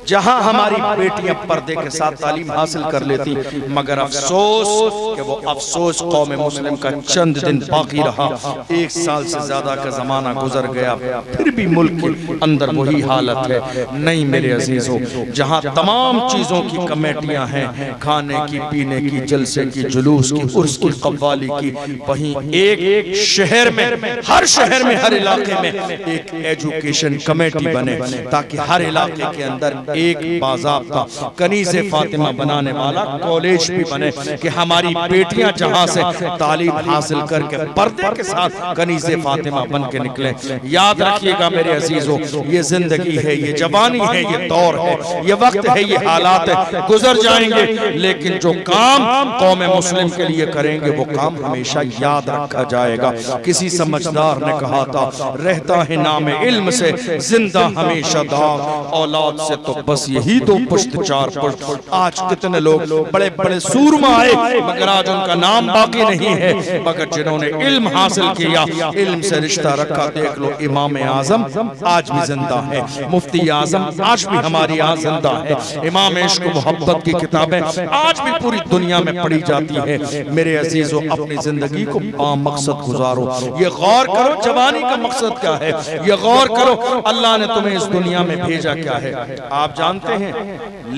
जहां हमारी बेटियां पर्दे के साथ तालीम हासिल कर लेती, मगर अफसोस कि वो अफसोस कौम मुस्लिम का चंद दिन बाकी रहा। 1 साल से ज्यादा का जमाना गुजर गया, फिर भी मुल्क के अंदर वही हालत है। नहीं मेरे अजीजों, जहां तमाम चीजों की कमेटियां हैं, खाने की, पीने की, जलसे की, जुलूस की, उर्स की, कव्वाली की, वहीं एक शहर में, हर शहर में, हर इलाके में एक एजुकेशन कमेटी बने, ताकि हर इलाके के अंदर एक बाज़ाब्ता कनीज़े फातिमा बनाने वाला कॉलेज भी बने कि हमारी बेटियां जहां से तालीम हासिल करके पर्दे के साथ कनीज़े फातिमा बन के निकले। याद रखिएगा मेरे अजीजों, ये जिंदगी है, ये जवानी है, ये दौर है, ये वक्त है, ये हालात है, गुजर जाएंगे। लेकिन जो काम कौम मुस्लिम के लिए करेंगे वो काम हमेशा याद रखा जाएगा। किसी समझदार ने कहा था, रहता है नाम इल्म से जिंदा हमेशा दाग, औलाद से तो बस यही 2 पुश्त 4 पुश्त। आज कितने लोग बड़े बड़े सूरमा आए, मगर आज उनका नाम बाकी नहीं है। मगर जिन्होंने इल्म हासिल किया, इल्म से रिश्ता रखा, देख लो इमाम आजम आज भी जिंदा है, मुफ्ती आजम आज भी हमारे यहाँ जिंदा है, इमाम इश्क मोहब्बत की किताबें आज भी पूरी दुनिया में पढ़ी जाती है। मेरे अजीजों, अपनी जिंदगी को बामकसद गुजारो। ये गौर करो जवानी का मकसद क्या है, ये गौर करो अल्लाह ने तुम्हें इस दुनिया में भेजा क्या है। आप जानते हैं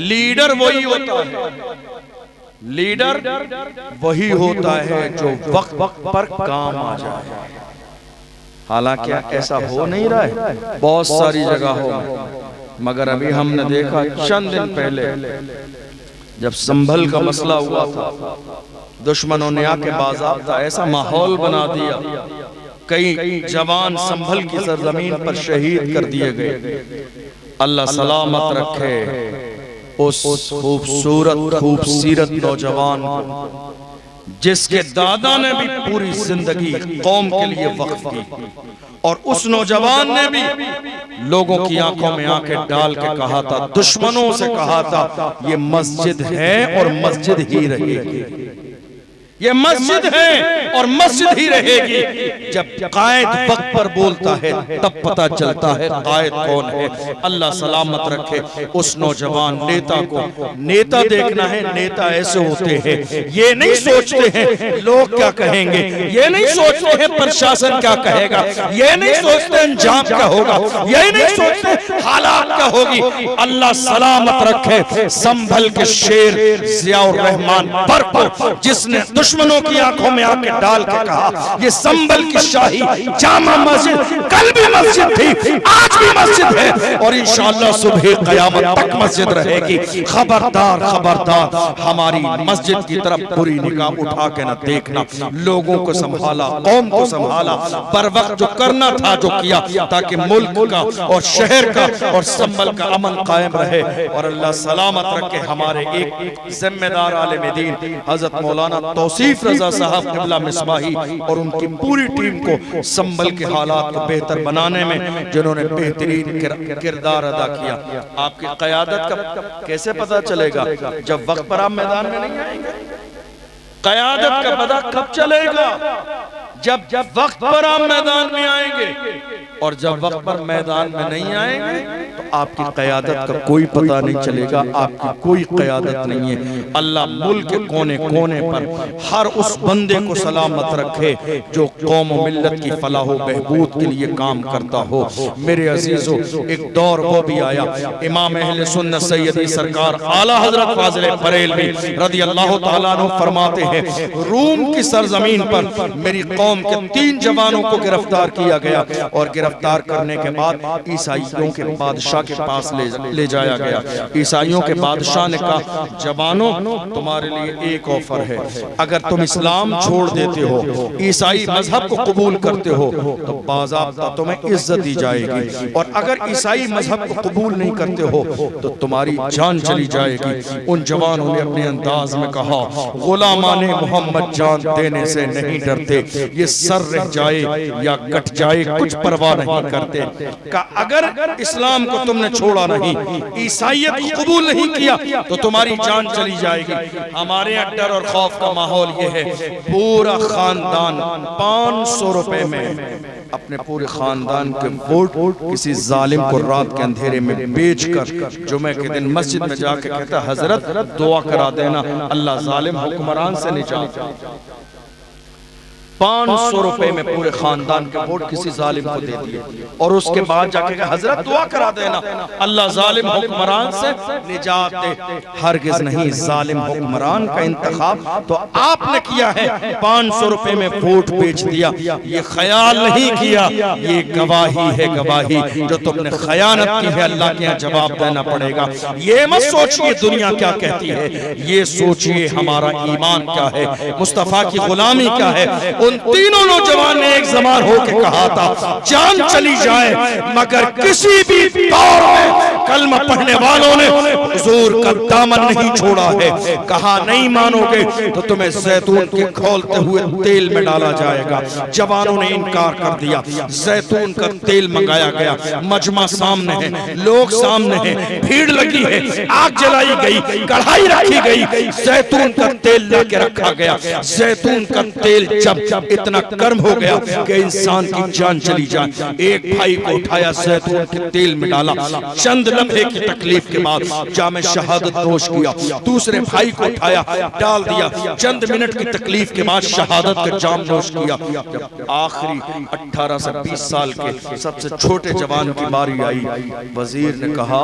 लीडर वही होता है, लीडर वही होता है जो वक्त पर काम आ जाए। हालांकि ऐसा हो नहीं रहा है, बहुत सारी जगह हो, मगर अभी हमने देखा चंद दिन पहले जब संभल का मसला हुआ था, दुश्मनों ने आके बाज़ाब्ता ऐसा माहौल बना दिया, कई जवान संभल की सरजमीन पर शहीद कर दिए गए। अल्लाह सलामत रखे उस खूबसूरत नौजवान को, जिसके दादा ने भी पूरी जिंदगी कौम के लिए वक्फ की, और उस नौजवान ने भी लोगों की आंखों में आंखें डाल के कहा था, दुश्मनों से कहा था, ये मस्जिद है और मस्जिद ही रहेगी, ये मस्जिद है और मस्जिद ही रहेगी। जब कायद वक्त पर बोलता है तब पता चलता है कायद कौन है। अल्लाह सलामत रखे उस नौजवान नेता को। नेता देखना है, नेता ऐसे होते हैं, ये नहीं सोचते हैं लोग क्या कहेंगे, ये नहीं सोचते हैं प्रशासन क्या कहेगा, ये नहीं सोचते अंजाम क्या होगा, ये नहीं सोचते हालात क्या होगी। अल्लाह सलामत रखे संभल के शेर जियाउर रहमान बरपर, जिसने दुश्मनों की आंखों में आके डाल के कहा, ये संभल की शाही जामा मस्जिद कल भी मस्जिद थी, आज भी मस्जिद है, और इंशाअल्लाह सुबह क़यामत तक मस्जिद रहेगी। खबरदार खबरदार, हमारी मस्जिद की तरफ पूरी निगाह उठा के न देखना। लोगों को संभाला, कौम को संभाला, पर वक्त जो करना था जो किया, ताकि मुल्क का और शहर का और संभल का अमन कायम रहे। और अल्लाह सलामत रखे हमारे एक जिम्मेदार आलिम दीन हजरत मौलाना तौसीफ रजा साहब क़िबला मिसबाही और उनकी पूरी टीम को संभल के हालात को बेहतर बनाने में जिन्होंने बेहतरीन किरदार अदा किया। आपकी क़यादत का कैसे पता चलेगा? जब वक्त पर आप मैदान में नहीं आएंगे। क़यादत का पता कब चलेगा? जब वक्त पर आप मैदान में आएंगे, और जब वक्त पर मैदान में नहीं आएंगे तो आपकी क़यादत का कोई पता नहीं चलेगा, आपकी कोई क़यादत नहीं है। अल्लाह मुल्क के कोने कोने पर हर उस बंदे को सलामत रखे जो कौम और मिल्लत की फलाह व बहबूद के लिए काम करता हो। मेरे अजीजों, एक दौर वो भी आया, इमाम अहले सुन्नत सैयदी सरकार आला हजरत फाजिल बरेलवी रज़ियल्लाहु तआला अन्हु फरमाते हैं, रूम की सरजमीन पर मेरी कौम के 3 जवानों को गिरफ्तार किया गया, और गिरफ्तार करने के बाद ईसाइयों के बादशाह के पास ले जाया गया। ईसाइयों के बादशाह ने कहा, जवानों तुम्हारे लिए एक ऑफर है, अगर तुम इस्लाम छोड़ देते हो, ईसाई मजहब को कबूल करते हो, तो बाज़ाब्ता तुम्हें इज्जत दी जाएगी, और अगर ईसाई मजहब को कबूल नहीं करते हो तो तुम्हारी जान चली जाएगी। उन जवानों ने अपने अंदाज में कहा, गुलामाने मोहम्मद जान देने से नहीं डरते, ये सर रह जाए या कट जाए कुछ परवाह नहीं करते। का अगर इस्लाम को तुमने छोड़ा नहीं, ईसाईयत को कबूल नहीं किया, तो तुम्हारी जान चली जाएगी। हमारे यहाँ डर और खौफ का माहौल ये है, पूरा खानदान 500 रुपए में अपने पूरे खानदान के वोट किसी जालिम को रात के अंधेरे में बेचकर जुमे के दिन मस्जिद में जाके कहता हजरत दुआ करा देना अल्लाह जालिम हुक्मरान से निजात। 500 रुपए में पूरे खानदान के वोट किसी जालिम को दे दिए और उसके बाद जाके कहा हजरत दुआ करा देना अल्लाह जालिम हुक्मरान से निजात दे। हरगिज नहीं, जालिम हुक्मरान का इंतखाब तो आपने किया है, 500 रुपए में वोट बेच दिया। ये ख्याल नहीं किया, ये गवाही है, गवाही जो तुमने खयानत की है अल्लाह के यहाँ जवाब देना पड़ेगा। ये मत सोचिए दुनिया क्या कहती है, ये सोचिए हमारा ईमान क्या है, मुस्तफा की गुलामी क्या है। उन तीनों नौजवान ने एक ज़मान होकर कहा था जान चली जाए मगर किसी भी दौर में कलमा पढ़ने वालों ने हुजूर का दामन नहीं छोड़ा है। कहा नहीं मानोगे तो तुम्हें जैतून के खौलते हुए तेल में डाला जाएगा। जवानों ने इनकार कर दिया। जैतून का तेल मंगाया गया, मजमा सामने है, लोग सामने हैं, भीड़ लगी है, आग जलाई गई, कढ़ाई रखी गई, जैतून का तेल लाके रखा गया। जैतून का तेल जब इतना गर्म हो गया कि इंसान की जान चली जाए। एक भाई को उठाया, जैतून के तेल में डाला, चंद लम्हे की तकलीफ के बाद जामे शहादत नोश किया। दूसरे भाई को उठाया, डाल दिया, चंद मिनट की तकलीफ के बाद शहादत का जाम नोश किया। जब आखिरी 18 से 20 साल के सबसे छोटे जवान की बारी आई, वजीर ने कहा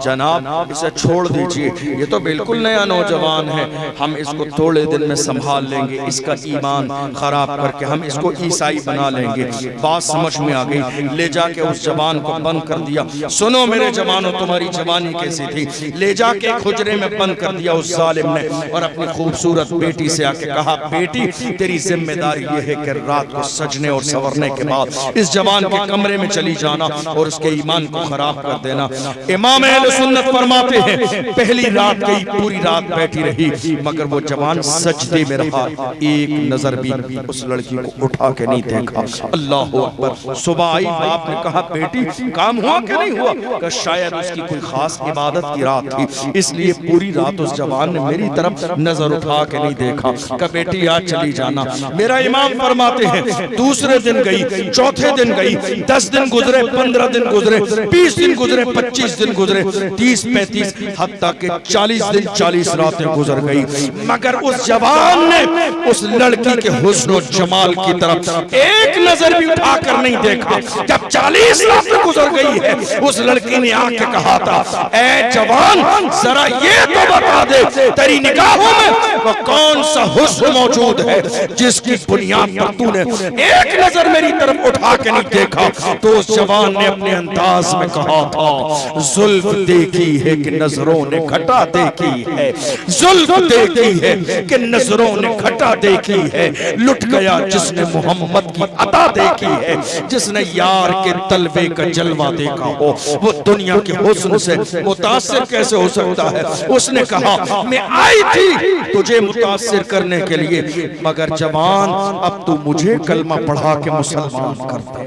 जनाब इसे छोड़ दीजिए, ये तो बिल्कुल नया नौजवान है, हम इसको थोड़े दिन में संभाल लेंगे, इसका ईमान खराब करके हम इसको ईसाई बना लेंगे। बात समझ में आ गई, ले जाके उस जवान को बंद कर दिया। सुनो मेरे जवानों तुम्हारी जवानी कैसी थी। ले जाके हुजरे में बंद कर दिया उस जालिम ने और अपनी खूबसूरत बेटी से आके कहा बेटी तेरी जिम्मेदारी ये है कि रात को सजने और संवरने के बाद इस जवान के कमरे में चली जाना और उसके ईमान को खराब कर देना। इमाम अहले सुन्नत फरमाते हैं पहली रात गई, पूरी रात बैठी रही मगर वो जवान सजदे में रहा, एक नजर भी उस लड़की को उठा के नहीं देखा। अल्लाह अकबर। सुबह आई, बाप ने कहा बेटी काम हुआ कि नहीं हुआ? कि शायद उसकी कोई खास इबादत की रात थी इसलिए पूरी रात उस जवान ने मेरी तरफ नजर उठा के नहीं देखा। कि बेटी आज चली जाना। मेरा इमाम फरमाते हैं दूसरे दिन गई, चौथे दिन गई, 10 दिन गुजरे, 15 दिन गुजरे, 20 दिन गुजरे, 25 दिन गुजरे, 30, 35 हत्ता के 40 दिन 40 रातें गुजर गई मगर उस जवान ने उस लड़की के हुस्न और जमाल की तरफ एक नजर भी उठाकर नहीं देखा। जब 40 रातें गुजर गई है उस लड़की ने आके कहा था ऐ जवान जरा ये तो बता दे तेरी निगाहों में वो कौन सा हुस्न मौजूद है जिसकी बुनियाद पर तूने एक नजर मेरी तरफ उठा के नहीं देखा। तो उस जवान ने अपने अंदाज में कहा था जुल्फ देखी है कि नजरों ने घटा देखी है, जुल्फ देखी है कि नजरों ने घटा देखी है, लुट गया जिसने मोहम्मद की अता देखी है, जिसने यार के तलवे का जलवा देखा हो वो दुनिया के हुस्न से मुतासिर कैसे हो सकता है। उसने कहा मैं आई थी तुझे मुतासिर करने के लिए मगर जवान अब तू मुझे कलमा पढ़ा के मुसलमान कर दे,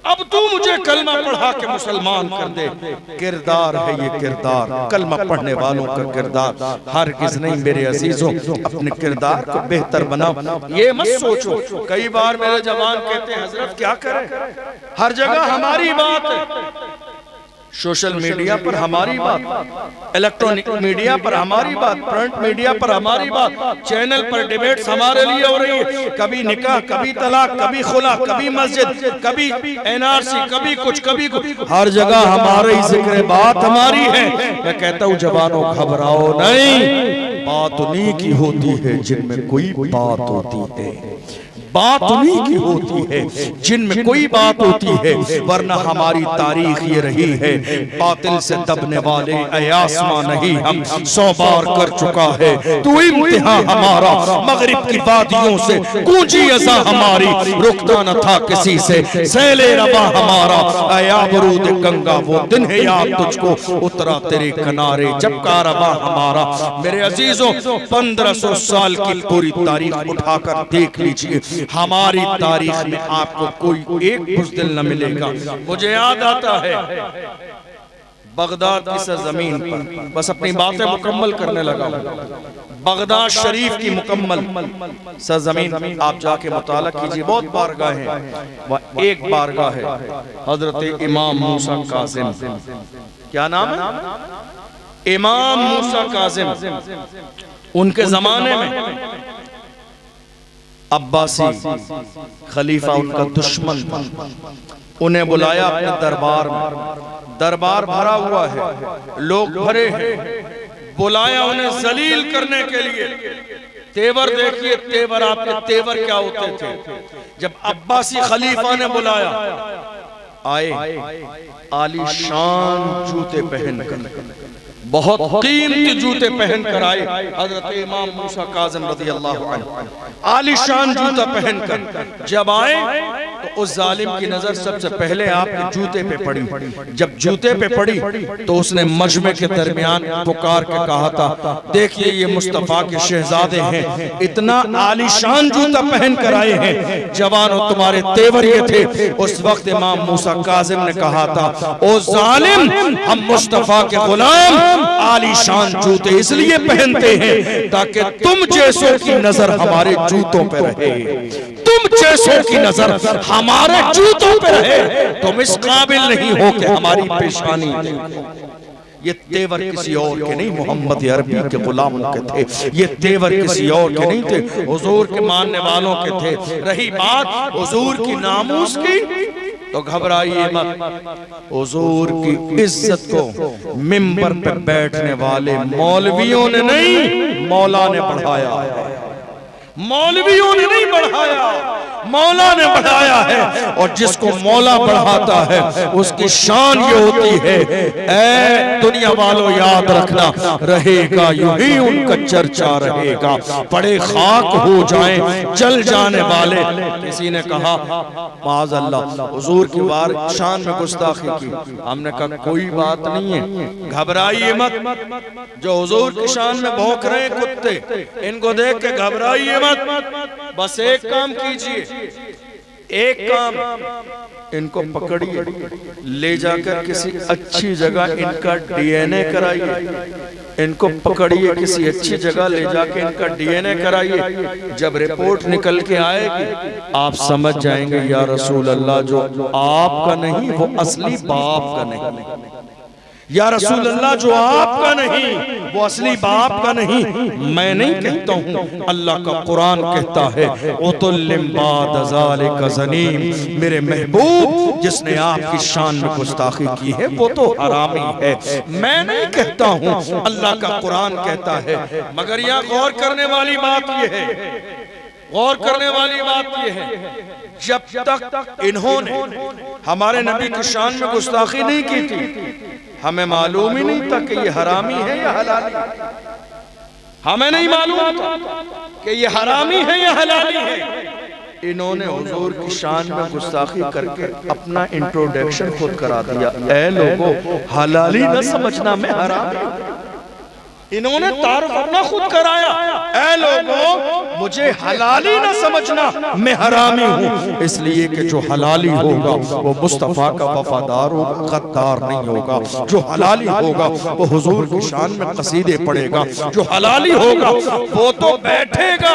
अब तू मुझे कलमा पढ़ा के मुसलमान कर दे। किरदार है ये किरदार, कलमा पढ़ने वालों का किरदार। हरगिज़ नहीं मेरे अजीजों अपने किरदार को बेहतर बनाओ। ये मत सोचो, कई बार मेरे जवान कहते हैं हजरत क्या करें, हर जगह हमारी बात है, सोशल मीडिया पर हमारी बात, इलेक्ट्रॉनिक मीडिया पर हमारी बात, प्रिंट मीडिया पर हमारी बात, चैनल पर डिबेट्स हमारे लिए हो रही है, कभी निकाह, कभी तलाक, कभी खुला, कभी मस्जिद, कभी एनआरसी, कभी कुछ, कभी कुछ, हर जगह हमारी जिक्र बात हमारी है। मैं कहता हूँ जवानों घबराओ नहीं, बात उन्हीं की होती है जिनमें कोई बात होती है, बात उन्हीं की होती है जिनमें कोई बात होती है, वरना हमारी तारीख ये रही है बातिल से दबने वाले आसमां नहीं हम 100 बार कर चुका है तू इम्तिहान हमारा, मगरिब की वादियों से गूंजी अज़ा हमारी, रुकता न था किसी से सैले रवा हमारा, आया बरूद गंगा वो दिन है याद तुझको उतरा तेरे किनारे जब कारवा हमारा। मेरे अजीजों 1500 साल की पूरी तारीख उठाकर देख लीजिए, हमारी तारीख में आपको कोई एक बुज़दिल न मिलेगा। मुझे याद आता है बगदाद की सरजमीन पर, बस अपनी बातें मुकम्मल करने लगा। बगदाद शरीफ की मुकम्मल सरजमीन आप जाके मुताला कीजिए, बहुत बारगाह हैं, वह एक बारगाह है हजरत इमाम मूसा काज़िम। क्या नाम है? इमाम मूसा काज़िम। उनके जमाने में अब्बासी खलीफा उनका दुश्मन था, उन्हें बुलाया अपने दरबार में। दरबार भरा हुआ है, लोग भरे हैं, बुलाया उन्हें जलील करने के लिए। तेवर देखिए, तेवर आपके तेवर क्या होते थे। जब अब्बासी खलीफा ने बुलाया, आए आलीशान जूते पहनकर, बहुत कीमती जूते पहनकर आए हजरत इमाम मूसा काज़िम रज़ियल्लाहु अन्हु। आलीशान जूता पहनकर जब आए तो उस जालिम की नजर सबसे पहले आपके जूते पे पड़ी। जब जूते पे पड़ी तो उसने मजमे के दरमियान पुकार के कहा था, देखिए ये मुस्तफा के शहजादे हैं, इतना आलीशान जूता पहन कर आए हैं, जवानों तुम्हारे तेवर ये थे। उस वक्त इमाम मूसा काज़िम ने कहा था, ओ जालिम, हम मुस्तफा के गुलाम आलीशान जूते इसलिए पहनते हैं ताकि तुम जैसों की नजर हमारे जूतों पे रहे, तुम जैसों की नजर हमारे जूतों पे रहे। तुम इस काबिल नहीं हो कि हमारी पेशानी देखो। ये तेवर किसी और के नहीं, मोहम्मद अरबी के गुलामों के थे। ये तेवर किसी और के नहीं थे, हुजूर के मानने वालों के थे। रही बात हुजूर की नामूस की, तो घबराइए मत। हुजूर की इज्जत को मिंबर पे बैठने वाले मौलवियों ने नहीं, मौला ने बढ़ाया है। मौलवियों ने नहीं बढ़ाया, मौला ने बढ़ाया है। और जिसको मौला बढ़ाता है उसकी शान ये होती है, ऐ दुनिया वालों याद रखना, रहेगा यूं ही उनका चर्चा रहेगा, पड़े खाक हो जाएं जल जाने वाले। किसी ने कहा माज़अल्लाह हुजूर की बार शान में गुस्ताखी की। हमने कहा कोई बात नहीं है, घबराइए मत। जो हुजूर की शान में भौंक रहे कुत्ते, इनको देख के घबराइए मत। बस एक काम कीजिए, एक काम, इनको पकड़िए, ले जाकर किसी अच्छी जगह इनका डीएनए कराइए। इनको पकड़िए, किसी अच्छी जगह ले जाके इनका डीएनए कराइए। जब रिपोर्ट निकल के आएगी आप समझ जाएंगे या रसूल अल्लाह जो आपका नहीं वो असली बाप का नहीं, या रसूल अल्लाह जो आपका नहीं वो असली बाप का नहीं। मैं नहीं कहता हूँ, अल्लाह का कुरान कहता है, उतुल्लिम बाद ज़ालिका ज़नीम, मेरे महबूब जिसने आपकी शान में गुस्ताखी की है वो तो हरामी है। मैं नहीं कहता हूँ, अल्लाह का कुरान कहता है। मगर यहाँ गौर करने वाली बात ये है, गौर करने वाली बात ये है, जब तक इन्होंने हमारे नबी की शान में गुस्ताखी नहीं की थी, हमें मालूम ही नहीं था कि ये हरामी है या हलाली। हमें नहीं मालूम था कि ये हरामी है या हलाली है। इन्होंने हुजूर की शान में गुस्ताखी करके अपना इंट्रोडक्शन खुद करा दिया, ऐ लोगों हलाली न समझना मैं हरामी। इन्होंने तारुफ अपना खुद कराया, ऐ लोगों मुझे हलाली न समझना मैं हरामी हूँ। इसलिए कि जो हलाली होगा वो मुस्तफा का वफादार होगा, गद्दार नहीं होगा। जो हलाली होगा वो हुजूर की शान में कसीदे पढ़ेगा। जो हलाली होगा वो तो बैठेगा,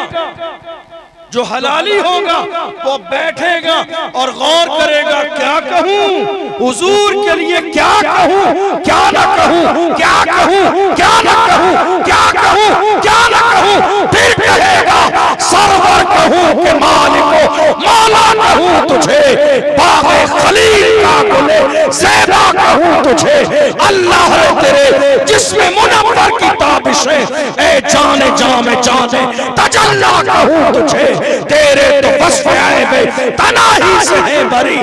जो हलाली होगा वो बैठेगा और गौर करेगा, क्या कहूँ हुजूर के लिए, क्या कहूँ क्या न कहूँ, क्या कहूँ क्या न कहूँ, क्या कहूँ क्या न कहूँ। फिर कहेगा सरवर कहूँ कि मालिको, मौला कहूँ तुझे, बाग़े खलील का गुले ज़ैदा कहूँ तुझे। अल्लाह रे तेरे जिस्म मुनव्वर की ताबिशें, ए जाने जामे जाने तजल्ला कहूँ तुझे। तेरे तो वस्फ़ ऐब तनाही से है बरी,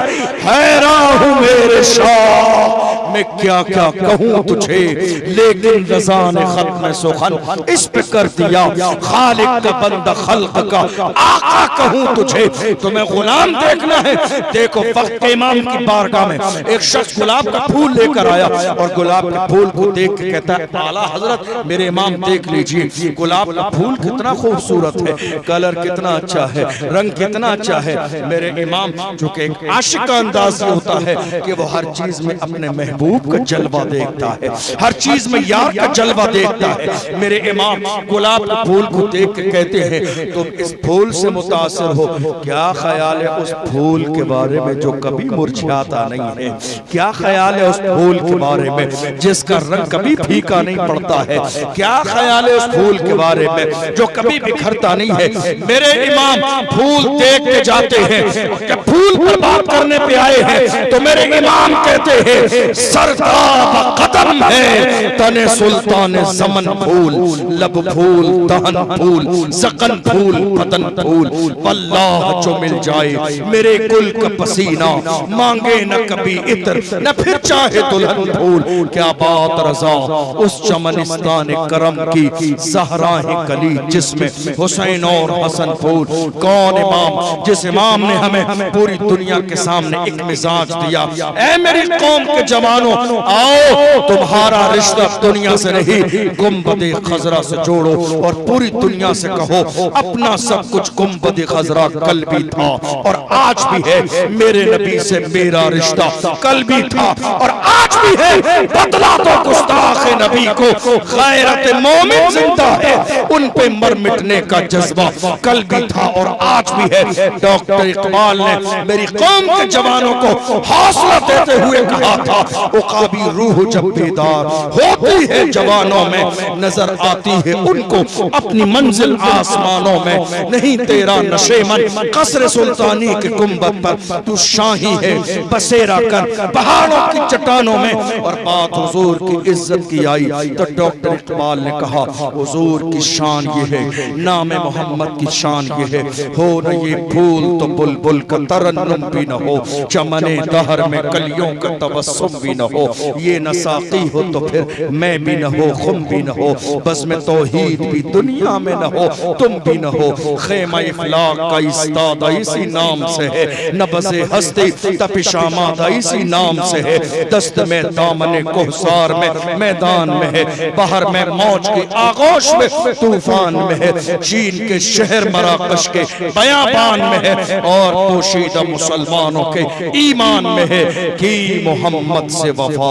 हैरान हूँ मेरे शाह मैं क्या क्या कहूँ तुझे। लेकिन रज़ा ने ख़त्म सुखन इस पे कर दिया, खालिक का बंदा खल्क का आका कहूँ तुझे। तुम्हें गुलाम देखना है, देखो वक्त के इमाम की बारगाह में एक शख्स गुलाब का फूल लेकर आया और गुलाब के फूल को देख के कहता है, आला हजरत मेरे इमाम देख लीजिए गुलाब का फूल कितना खूबसूरत है, कलर कितना अच्छा है, रंग कितना अच्छा है। मेरे इमाम जो कि एक आशिक का अंदाज होता है कि वो हर चीज में अपने महबूब महबूब का जलवा देखता है, हर चीज में यार का जलवा देखता है। मेरे इमाम गुलाब के फूल को देख के कहते हैं तुम इस फूल से मुतासिर हो, क्या ख्याल है उस फूल के बारे में जो कभी मुरझाता नहीं है? क्या ख्याल है उस फूल के बारे में जिसका रंग कभी फीका नहीं पड़ता है? क्या ख्याल है उस फूल के बारे में जो कभी बिखरता नहीं है? मेरे इमाम फूल देख के जाते हैं, जब फूल पर बात करने पे आए हैं तो मेरे इमाम कहते हैं सरदार कदम है तने सुल्तान ज़मन फूल, लब फूल दहन फूल ज़कन फूल बदन फूल, अल्लाह जो मिल जाए मेरे कुल का पसीना, मांगे न कभी इत्र न फिर चाहे दुल्हन फूल। क्या बात रज़ा उस चमनिस्तान करम की सहरा कली जिसमें हुसैन और हसन फूल। कौन इमाम जिस इमाम ने हमें पूरी दुनिया के सामने एक मिजाज दिया, ऐ मेरी कौम के जवानों आओ तुम्हारा रिश्ता दुनिया से नहीं गुंबद खजरा से जोड़ो और पूरी दुनिया से कहो अपना सब कुछ गुंबद खजरा कल भी था और आज भी है, मेरे नबी से मेरा रिश्ता कल भी था और आज भी है। बदला तो गुस्ताख नबी को, गैरत मोमिन जिंदा है, उन पे मर मिटने का जज्बा कल भी था और आज भी है। डॉक्टर इकबाल ने मेरी कौम के जवानों को हौसला देते हुए कहा था उकाबी रूह जब बेदार होती है जवानों में, नजर आती है उनको अपनी मंजिल आसमानों में। नहीं तेरा नशेमन कसर सुल्तानी के गुंबद पर तू शाही है, बसेरा कर पहाड़ों की चट्टानों में। और बात हुजूर की इज्जत की आई तो डॉक्टर इकबाल ने कहा हुजूर की शान ये है, नाम मोहम्मद की शान ये है, हो न ये फूल तो बुलबुल का तरन्नुम भी न हो, चमने दहर में कलियों का तबस्सुम भी न हो, ये न साकी हो तो फिर मैं भी न हो, खुम भी न हो, बस में तौहीद भी दुनिया में न हो, तुम भी न हो। खेमा इखलाक का इस्तादा इसी नाम से है, नबज़े हस्ती तपिशामादा इसी नाम से है, दस्त में दामने कोहसार में मैदान में है, बाहर में मौज की आगोश में तूफान में है, चीन के शहर मराकश के बयाबान में है और पोशीदा मुसलमानों के ईमान में है कि मोहम्मद से वफा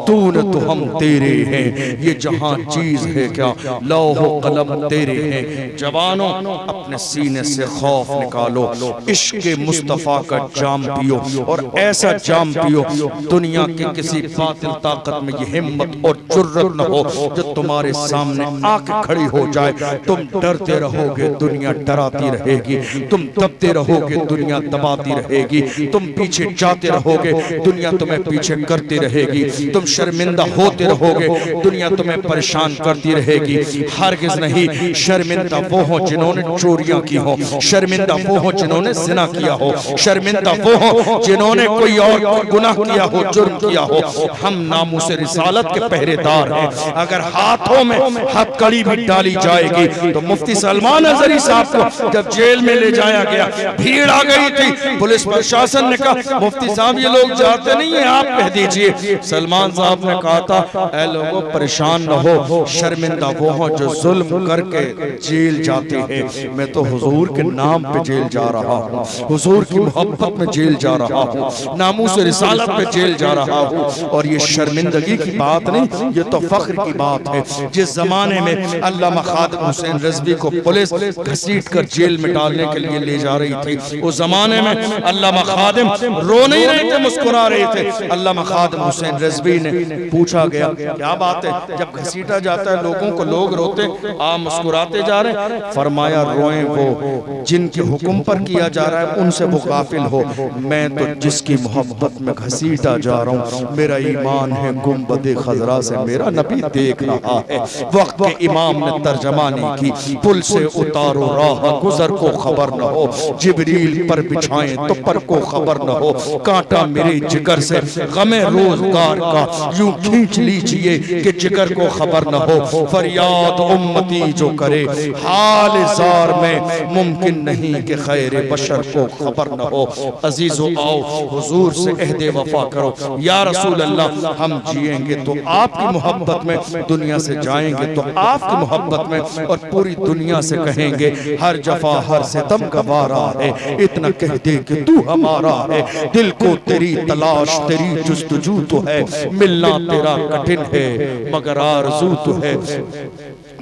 तूने तो हम तेरे हैं, ये जहां चीज है क्या लौह कलम तेरे हैं। जवानों अपने सीने से खौफ निकालो, इश्क मुस्तफा का जाम पियो और ऐसा जाम पियो दुनिया के किसी बातिल ताकत में ये हिम्मत और जुर्रत न हो जो तुम्हारे सामने आके खड़ी हो जाए। तुम डरते रहोगे दुनिया डराती रहेगी, तुम दबते रहोगे दुनिया दबाती रहेगी, तुम पीछे जाते रहोगे दुनिया तुम्हें पीछे करती रहेगी, तुम शर्मिंदा होते रहोगे दुनिया तुम्हें परेशान करती रहेगी। हरगिज नहीं, शर्मिंदा वो हो जिन्होंने चोरियां की हो, शर्मिंदा वो हो जिन्होंने जिना किया हो, शर्मिंदा वो हो जिन्होंने कोई और गुनाह किया हो, जुर्म किया हो। हम नामूस रिसालत के पहरेदार हैं, अगर हाथों में हथकड़ी भी डाली जाएगी तो मुफ्ती सलमान अजहरी साहब को जब जेल में ले जाया गया भीड़ आ गई थी, पुलिस प्रशासन ने कहा मुफ्ती साहब ये लोग जाते नहीं है, आप कह दीजिए। सलमान साहब ने कहा था ऐ लोगों परेशान न हो, शर्मिंदा वो हो जो जुल्म करके जेल जाते हैं, मैं तो हुजूर के नाम पे जेल जा रहा हूँ, हुजूर की मोहब्बत में जेल जा रहा हूँ, नामूस रिसालत पे जेल जा रहा हूँ। और ये शर्मिंदगी की बात नहीं, ये तो फख्र की बात है। जिस जमाने में अल्लामा खादिम हुसैन रिजवी को पुलिस घसीट कर जेल में डालने के लिए ले जा रही थी, उस जमाने में अल्लामा खादिम रो नहीं रहे थे, मुस्कुरा रहे थे। अल्लामा खादिम हुसैन रिजवी ने पूछा गया क्या बात है, जब घसीटा जाता है लोगों को लोग रोते, आप मुस्कुराते जा रहे? फरमाया रोएं वो जिनके हुक्म पर किया जा रहा है उनसे वो गाफिल हो, मैं तो जिसकी मोहब्बत में घसीटा जा रहा हूँ, मेरा ईमान है गुंबद खजरा से मेरा नबी देख रहा है। वक्त के इमाम ने तर्जमानी की, पुल से उतारो राह गुजर को खबर न हो, जिब्रील पर बिछाएं तो पर को खबर न हो, कांटा मेरे जिगर से गमे रोजगार का यूं खींच लीजिए कि जिगर को खबर न हो, फरियाद उम्मती जो करे हाल जार में मुमकिन नहीं कि खैर बशर को खबर न हो। अजीजो आओ हुजूर से अहदे वफा करो, या रसूल अल्लाह हम जिएंगे तो आप आपकी मोहब्बत में दुनिया से जाएंगे तो आपकी मोहब्बत में और पूरी दुनिया से कहेंगे हर जफा हर सितम का वारा है, इतना कह दे कि तू हमारा है। दिल को तेरी तलाश तेरी जुस्तजू तो है, मिलना तेरा कठिन है मगर आरज़ू तो है।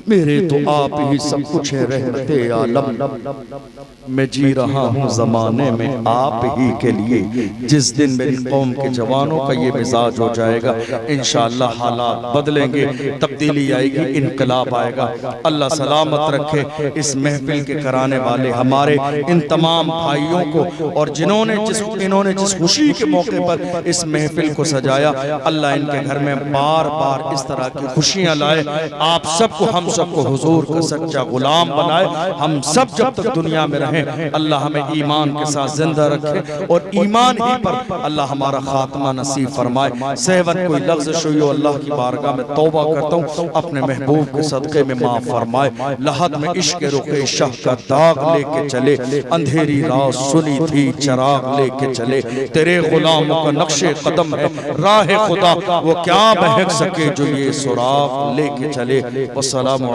मेरे तो आप ही सब कुछ है रहमते आलम, मैं जी रहा हूँ ज़माने में आप ही के लिए। जिस दिन मेरी कौम के जवानों का ये मिजाज हो जाएगा इंशाअल्लाह हालात बदलेंगे, तब्दीली आएगी, इनकलाब आएगा। अल्लाह सलामत रखे इस महफिल के कराने वाले हमारे इन तमाम भाइयों को, और इन्होंने जिस खुशी के मौके पर इस महफिल को सजाया, अल्लाह इनके घर में बार बार इस तरह की खुशियाँ लाए। आप सबको हम सबको हुजूर का सच्चा गुलाम बनाए। हम सब जब तक दुनिया में रहें अल्लाह हमें ईमान के साथ जिंदा रखे और ईमान ही पर अल्लाह हमारा खात्मा नसीब फरमाए। सहवत कोई लफ्ज़ हुई हो अल्लाह की बारगाह में तौबा करता हूँ, अपने महबूब के सदक़े में माफ़ फरमाए। लहद में इश्क रुखे शाह का दाग लेके चले, अंधेरी रात सुनी थी चराग लेके चले। तेरे गुलामों का नक्शे कदम है राह खुदा, वो क्या महक सके जो ये सुराग लेके चले। वस्सलामु अलैकुम।